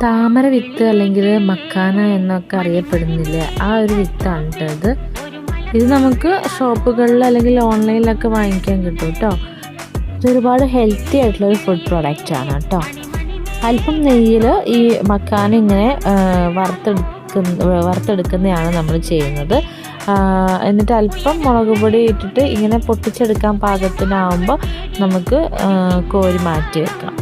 താമര വിത്ത് അല്ലെങ്കിൽ മക്കാന എന്നൊക്കെ അറിയപ്പെടുന്നില്ലേ, ആ ഒരു വിത്താണ് കേട്ടോ ഇത് നമുക്ക് ഷോപ്പുകളിൽ അല്ലെങ്കിൽ ഓൺലൈനിലൊക്കെ വാങ്ങിക്കാൻ കിട്ടും കേട്ടോ. ഇതൊരുപാട് ഹെൽത്തി ആയിട്ടുള്ളൊരു ഫുഡ് പ്രോഡക്റ്റാണ് കേട്ടോ. അല്പം നെയ്യിൽ ഈ മക്കാന ഇങ്ങനെ വറുത്തെടുക്കുന്നതാണ് നമ്മൾ ചെയ്യുന്നത്. എന്നിട്ട് അല്പം മുളക് പൊടി ഇട്ടിട്ട് ഇങ്ങനെ പൊട്ടിച്ചെടുക്കാൻ പാകത്തിനാവുമ്പോൾ നമുക്ക് കോരി മാറ്റി വെക്കാം.